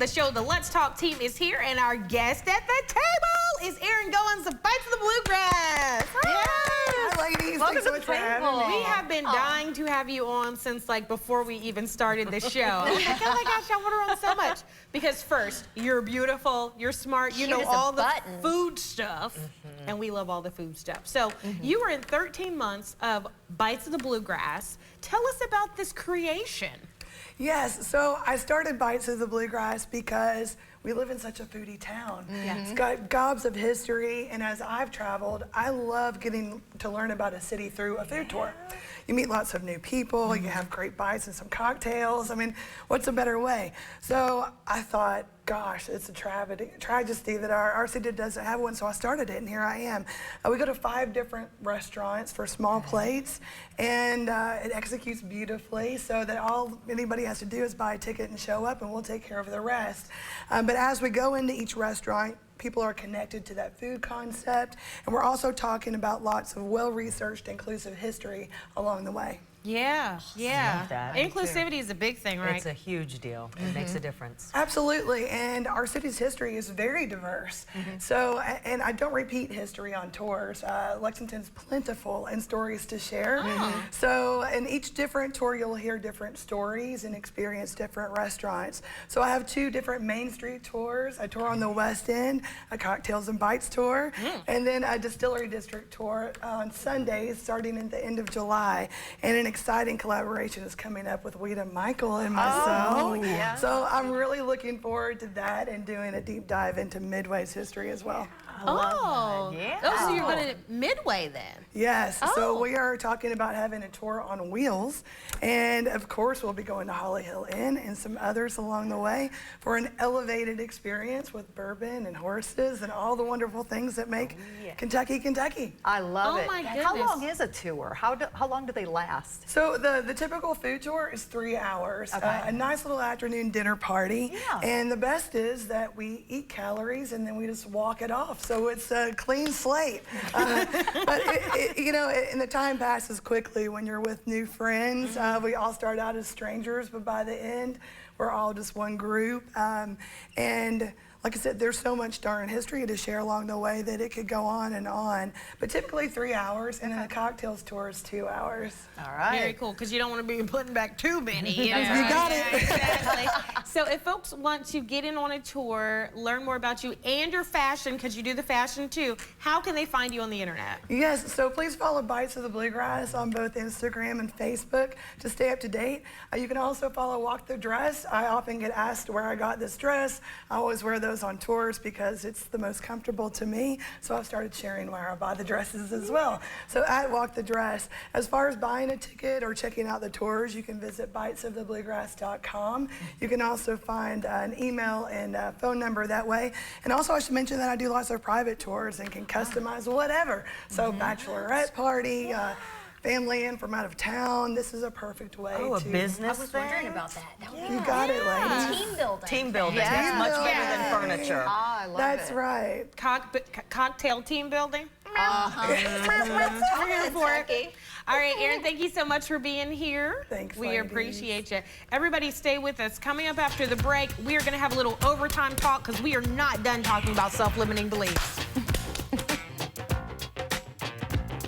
the show. The Let's Talk team is here, and our guest at the table is Erin Goins of Bites of the Bluegrass. Hi, ladies. Welcome Thanks so to much the for having me. We have been dying to have you on since like before we even started the show. I'm like, oh my gosh, I want her on so much. Because first, you're beautiful, you're smart, you know all the food stuff, and we love all the food stuff. So you were in 13 months of Bites of the Bluegrass. Tell us about this creation. Yes, so I started Bites of the Bluegrass because we live in such a foodie town. It's got gobs of history, and as I've traveled, I love getting to learn about a city through a food tour. You meet lots of new people, you have great bites and some cocktails. I mean, what's a better way? So I thought, gosh, it's a tragedy that our city doesn't have one, so I started it, and here I am. We go to 5 different restaurants for small plates, and it executes beautifully so that all anybody has to do is buy a ticket and show up, and we'll take care of the rest. But as we go into each restaurant, people are connected to that food concept, and we're also talking about lots of well-researched, inclusive history along the way. Yeah. Inclusivity is a big thing, right? It's a huge deal. It makes a difference. Absolutely, and our city's history is very diverse. So, and I don't repeat history on tours. Lexington's plentiful in stories to share. So, in each different tour, you'll hear different stories and experience different restaurants. So I have 2 different Main Street tours. A tour on the West End, a Cocktails and Bites tour, and then a Distillery District tour on Sundays starting at the end of July. And an exciting collaboration is coming up with Weta Michael and myself. So I'm really looking forward to that and doing a deep dive into Midway's history as well. Oh, so you're going to Midway then? Yes, so we are talking about having a tour on wheels, and of course we'll be going to Holly Hill Inn and some others along the way for an elevated experience with bourbon and horses and all the wonderful things that make Kentucky, Kentucky. I love it. My goodness. How long is a tour? How long do they last? So the typical food tour is 3 hours, a nice little afternoon dinner party, and the best is that we eat calories and then we just walk it off. So it's a clean slate. But you know, and the time passes quickly when you're with new friends. We all start out as strangers, but by the end, we're all just one group. And like I said, there's so much darn history to share along the way that it could go on and on. But typically 3 hours, and then the cocktails tour is 2 hours. All right. Very cool, because you don't want to be putting back too many. You got it. Exactly. So if folks want to get in on a tour, learn more about you and your fashion, because you do the fashion too, how can they find you on the internet? Yes, so please follow Bites of the Bluegrass on both Instagram and Facebook to stay up to date. You can also follow Walk the Dress. I often get asked where I got this dress. I always wear those on tours because it's the most comfortable to me. So I've started sharing where I buy the dresses as well. So at Walk the Dress. As far as buying a ticket or checking out the tours, you can visit bitesofthebluegrass.com. You can also find an email and a phone number that way. And also I should mention that I do lots of private tours and can customize whatever. So bachelorette party, family in from out of town. This is a perfect way a to... business I was thing? wondering about that. That would be You got it, ladies. team building. Team building. Yeah. It's much better than furniture. I love That's it. right. Cocktail team building? Uh-huh. I'm here for it. All right, Erin, thank you so much for being here. Thanks, We ladies. appreciate you. Everybody stay with us. Coming up after the break, we are going to have a little overtime talk because we are not done talking about self-limiting beliefs.